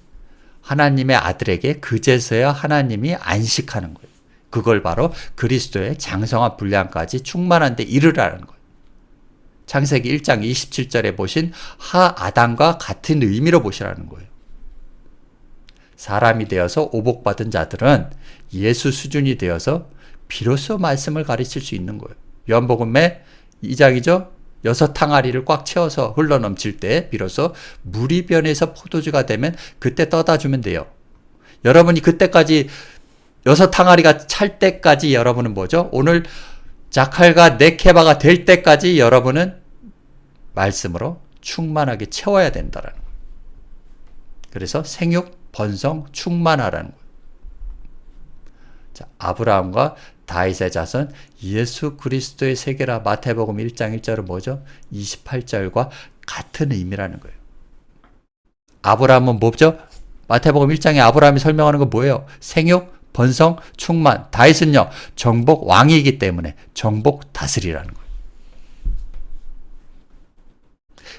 하나님의 아들에게 그제서야 하나님이 안식하는 거예요. 그걸 바로 그리스도의 장성한 분량까지 충만한 데 이르라는 거예요. 창세기 1장 27절에 보신 아담과 같은 의미로 보시라는 거예요. 사람이 되어서 오복받은 자들은 예수 수준이 되어서 비로소 말씀을 가르칠 수 있는 거예요. 요한복음의 2장이죠. 6 항아리를 꽉 채워서 흘러넘칠 때 비로소 물이 변해서 포도주가 되면 그때 떠다 주면 돼요. 여러분이 그때까지 6 항아리가 찰 때까지 여러분은 뭐죠? 오늘 자칼과 네케바가 될 때까지 여러분은 말씀으로 충만하게 채워야 된다라는 거예요. 그래서 생육, 번성, 충만하라는 거예요. 자, 아브라함과 다윗의 자손 예수 그리스도의 세계라. 마태복음 1장 1절은 뭐죠? 28절과 같은 의미라는 거예요. 아브라함은 뭐죠? 마태복음 1장에 아브라함이 설명하는 건 뭐예요? 생육, 번성, 충만. 다윗은요, 정복 왕이기 때문에 정복 다스리라는 거예요.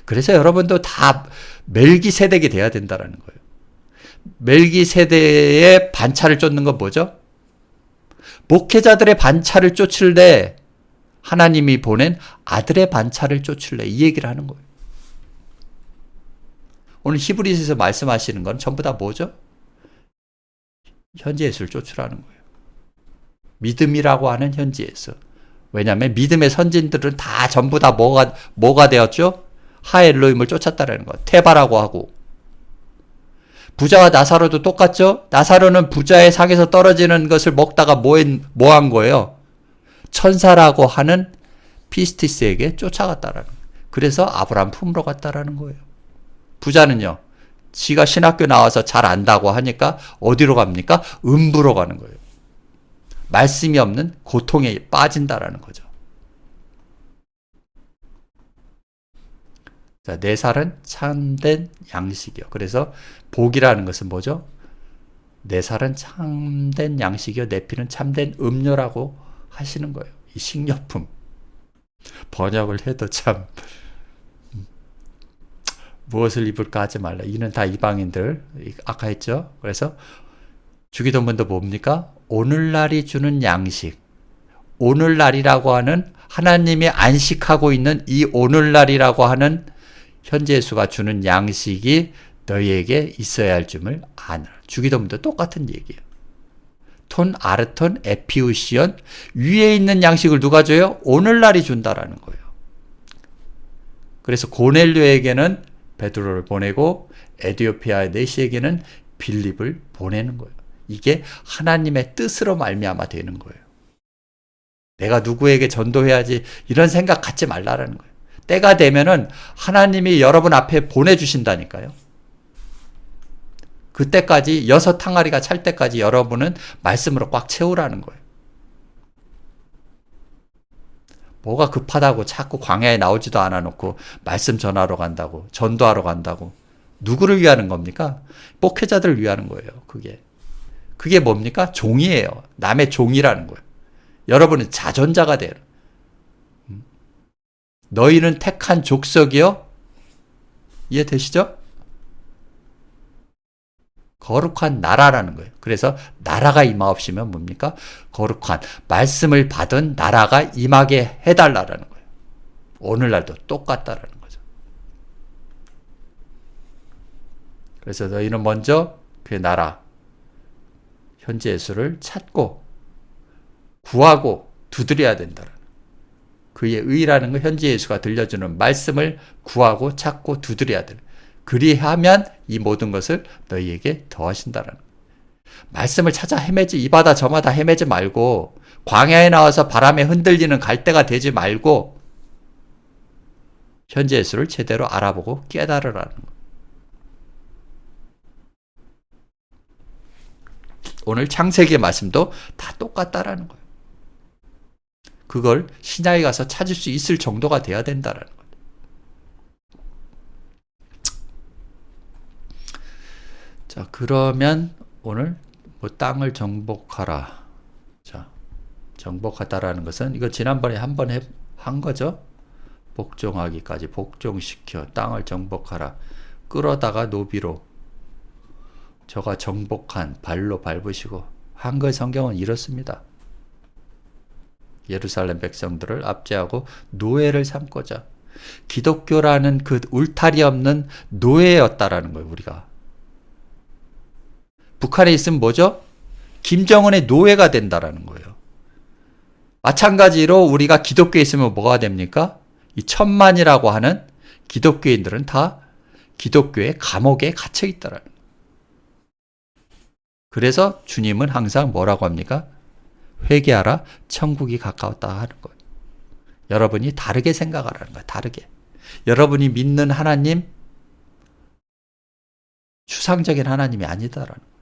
그래서 여러분도 다 멜기세덱이 돼야 된다는 거예요. 멜기세덱의 반차를 쫓는 건 뭐죠? 목회자들의 반차를 쫓을래? 하나님이 보낸 아들의 반차를 쫓을래? 이 얘기를 하는 거예요. 오늘 히브리서에서 말씀하시는 건 전부 다 뭐죠? 현재 예수를 쫓으라는 거예요. 믿음이라고 하는 현재 예수. 왜냐하면 믿음의 선진들은 다 전부 다 뭐가 되었죠? 하 엘로힘을 쫓았다라는 거. 테바라고 하고. 부자와 나사로도 똑같죠? 나사로는 부자의 상에서 떨어지는 것을 먹다가 뭐 한 거예요? 천사라고 하는 피스티스에게 쫓아갔다라는 거예요. 그래서 아브라함 품으로 갔다라는 거예요. 부자는요, 지가 신학교 나와서 잘 안다고 하니까 어디로 갑니까? 음부로 가는 거예요. 말씀이 없는 고통에 빠진다라는 거죠. 자, 내 살은 참된 양식이요. 그래서 복이라는 것은 뭐죠? 내 살은 참된 양식이요. 내 피는 참된 음료라고 하시는 거예요. 이 식료품. 번역을 해도 참 무엇을 입을까 하지 말라. 이는 다 이방인들. 아까 했죠. 그래서 주기도문도 뭡니까? 오늘날이 주는 양식. 오늘날이라고 하는 하나님이 안식하고 있는 이 오늘날이라고 하는 현재 예수가 주는 양식이 너희에게 있어야 할 줄을 아노라. 주기도문도 똑같은 얘기예요. 톤, 아르톤, 에피우시온. 위에 있는 양식을 누가 줘요? 오늘날이 준다라는 거예요. 그래서 고넬료에게는 베드로를 보내고 에디오피아의 네시에게는 빌립을 보내는 거예요. 이게 하나님의 뜻으로 말미암아 되는 거예요. 내가 누구에게 전도해야지 이런 생각 갖지 말라라는 거예요. 때가 되면은 하나님이 여러분 앞에 보내주신다니까요. 그때까지 6 항아리가 찰 때까지 여러분은 말씀으로 꽉 채우라는 거예요. 뭐가 급하다고 자꾸 광야에 나오지도 않아 놓고 말씀 전하러 간다고, 전도하러 간다고. 누구를 위하는 겁니까? 목회자들을 위하는 거예요. 그게 뭡니까? 종이에요. 남의 종이라는 거예요. 여러분은 자존자가 돼요. 너희는 택한 족속이요? 이해되시죠? 거룩한 나라라는 거예요. 그래서 나라가 임하옵시면 뭡니까? 거룩한 말씀을 받은 나라가 임하게 해달라는 거예요. 오늘날도 똑같다라는 거죠. 그래서 너희는 먼저 그 나라, 현재 예수를 찾고 구하고 두드려야 된다는 거예요. 그의 의라는 거 현재 예수가 들려주는 말씀을 구하고 찾고 두드려야 되는 거예요. 그리하면 이 모든 것을 너희에게 더하신다는 거예요. 말씀을 찾아 헤매지 이 바다 저 바다 헤매지 말고 광야에 나와서 바람에 흔들리는 갈대가 되지 말고 현재 예수를 제대로 알아보고 깨달으라는 거예요. 오늘 창세기의 말씀도 다 똑같다라는 거예요. 그걸 신약에 가서 찾을 수 있을 정도가 돼야 된다라는 거예요. 자, 그러면 오늘 뭐 땅을 정복하라. 자, 정복하다라는 것은 이거 지난번에 한번 한 거죠. 복종하기까지 복종시켜 땅을 정복하라. 끌어다가 노비로 저가 정복한 발로 밟으시고 한글 성경은 이렇습니다. 예루살렘 백성들을 압제하고 노예를 삼고자 기독교라는 그 울타리 없는 노예였다라는 거예요. 우리가 북한에 있으면 뭐죠? 김정은의 노예가 된다라는 거예요. 마찬가지로 우리가 기독교에 있으면 뭐가 됩니까? 이 1000만이라고 하는 기독교인들은 다 기독교의 감옥에 갇혀 있다라는 거예요. 그래서 주님은 항상 뭐라고 합니까? 회개하라, 천국이 가까웠다 하는 거예요. 여러분이 다르게 생각하라는 거예요. 다르게. 여러분이 믿는 하나님, 추상적인 하나님이 아니다라는 거예요.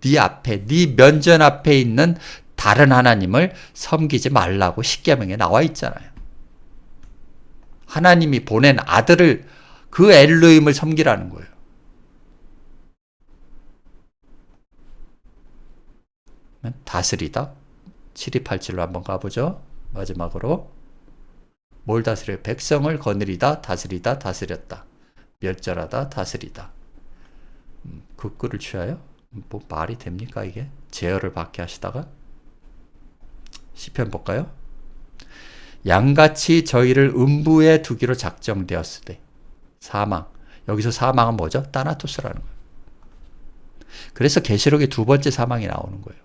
네 앞에, 네 면전 앞에 있는 다른 하나님을 섬기지 말라고 십계명에 나와 있잖아요. 하나님이 보낸 아들을, 그 엘로힘을 섬기라는 거예요. 다스리다. 7287로 한번 가보죠. 마지막으로. 뭘 다스려요? 백성을 거느리다, 다스리다, 다스렸다. 멸절하다, 다스리다. 극구를 취하여? 뭐 말이 됩니까 이게? 제어를 받게 하시다가? 시편 볼까요? 양같이 저희를 음부에 두기로 작정되었을 때. 사망. 여기서 사망은 뭐죠? 따나토스라는 거예요. 그래서 계시록의 두 번째 사망이 나오는 거예요.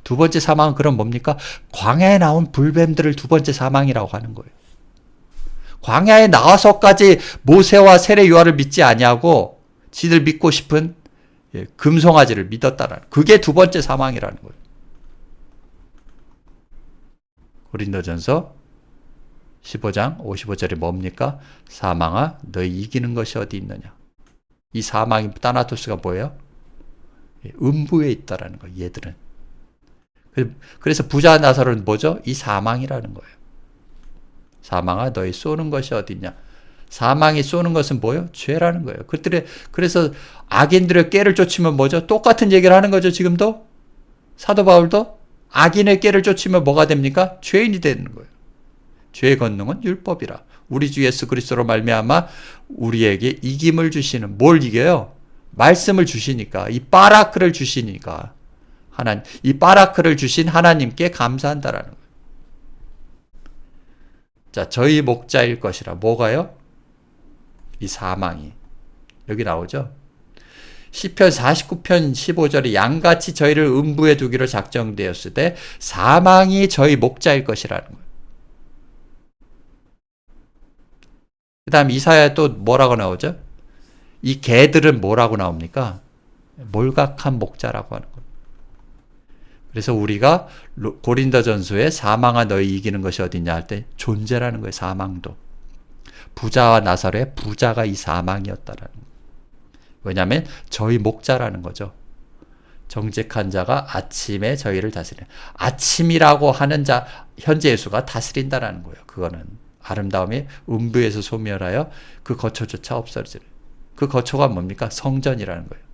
두 번째 사망은 그럼 뭡니까? 광야에 나온 불뱀들을 두 번째 사망이라고 하는 거예요. 광야에 나와서까지 모세와 세례 요한을 믿지 아니하고 지들 믿고 싶은 금송아지를 믿었다라는, 그게 두 번째 사망이라는 거예요. 고린도전서 15장 55절이 뭡니까? 사망아 너희 이기는 것이 어디 있느냐. 이 사망이 따나토스가 뭐예요? 음부에 있다라는 거예요. 얘들은. 그래서 부자 나사로는 뭐죠? 이 사망이라는 거예요. 사망아 너희 쏘는 것이 어디 있냐. 사망이 쏘는 것은 뭐예요? 죄라는 거예요. 그래서 악인들의 꾀를 쫓으면 뭐죠? 똑같은 얘기를 하는 거죠. 지금도 사도 바울도 악인의 꾀를 쫓으면 뭐가 됩니까? 죄인이 되는 거예요. 죄의 권능은 율법이라. 우리 주 예수 그리스도로 말미암아 우리에게 이김을 주시는, 뭘 이겨요? 말씀을 주시니까, 이 바라크를 주시니까, 이 바라크를 주신 하나님께 감사한다라는 거예요. 자, 저희 목자일 것이라. 뭐가요? 이 사망이. 여기 나오죠? 시편 49편 15절에 양같이 저희를 음부에 두기로 작정되었을 때 사망이 저희 목자일 것이라는 거예요. 그 다음 이사야에 또 뭐라고 나오죠? 이 개들은 뭐라고 나옵니까? 몰각한 목자라고 하는 거예요. 그래서 우리가 고린도전서에 사망아 너희 이기는 것이 어디냐 할 때 존재라는 거예요. 사망도. 부자와 나사로의 부자가 이 사망이었다라는 거예요. 왜냐하면 저희 목자라는 거죠. 정직한 자가 아침에 저희를 다스리는. 아침이라고 하는 자, 현재 예수가 다스린다라는 거예요. 그거는 아름다움이 음부에서 소멸하여 그 거처조차 없어지는. 그 거처가 뭡니까? 성전이라는 거예요.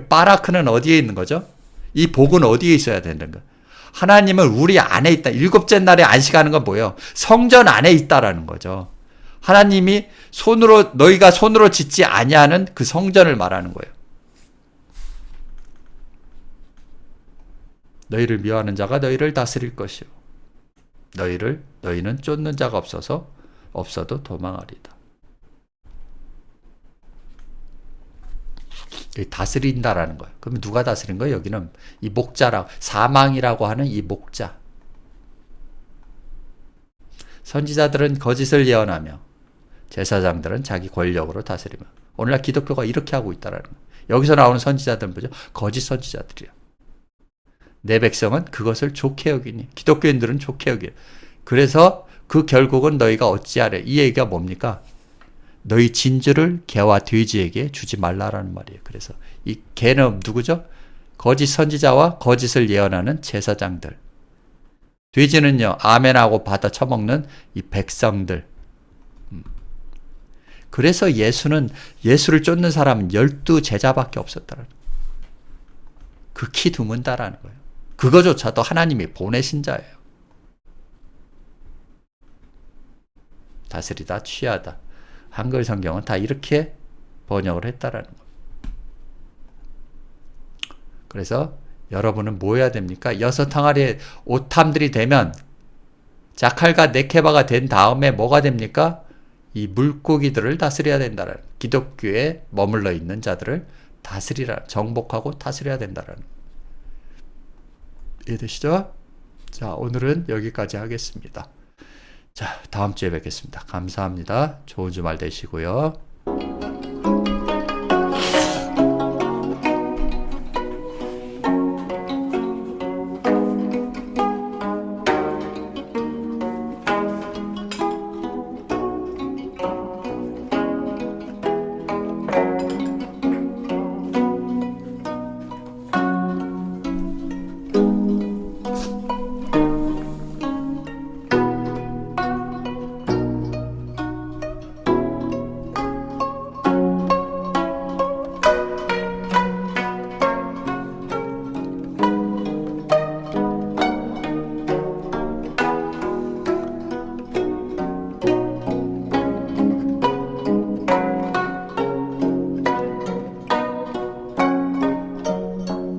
바라크는 어디에 있는 거죠? 이 복은 어디에 있어야 되는 거예요? 하나님은 우리 안에 있다. 일곱째 날에 안식하는 건 뭐예요? 성전 안에 있다라는 거죠. 하나님이 너희가 손으로 짓지 아니하는 그 성전을 말하는 거예요. 너희를 미워하는 자가 너희를 다스릴 것이요. 너희는 쫓는 자가 없어도 도망하리다. 다스린다라는 거예요. 그러면 누가 다스린 거예요? 여기는 이 목자라고, 사망이라고 하는 이 목자. 선지자들은 거짓을 예언하며 제사장들은 자기 권력으로 다스리며. 오늘날 기독교가 이렇게 하고 있다라는 거예요. 여기서 나오는 선지자들은 뭐죠? 거짓 선지자들이야. 내 백성은 그것을 좋게 여기니, 기독교인들은 좋게 여기니. 그래서 그 결국은 너희가 어찌하래. 이 얘기가 뭡니까? 너희 진주를 개와 돼지에게 주지 말라라는 말이에요. 그래서 이 개는 누구죠? 거짓 선지자와 거짓을 예언하는 제사장들. 돼지는요, 아멘하고 받아 처먹는 이 백성들. 그래서 예수를 쫓는 사람은 12제자밖에 없었다는 거예요. 극히 드문다라는 거예요. 그거조차도 하나님이 보내신 자예요. 다스리다, 취하다. 한글 성경은 다 이렇게 번역을 했다라는 거예요. 그래서 여러분은 뭐 해야 됩니까? 6항아리의 오탐들이 되면 자칼과 네케바가 된 다음에 뭐가 됩니까? 이 물고기들을 다스려야 된다라는, 기독교에 머물러 있는 자들을 정복하고 다스려야 된다라는. 이해되시죠? 자, 오늘은 여기까지 하겠습니다. 자, 다음 주에 뵙겠습니다. 감사합니다. 좋은 주말 되시고요.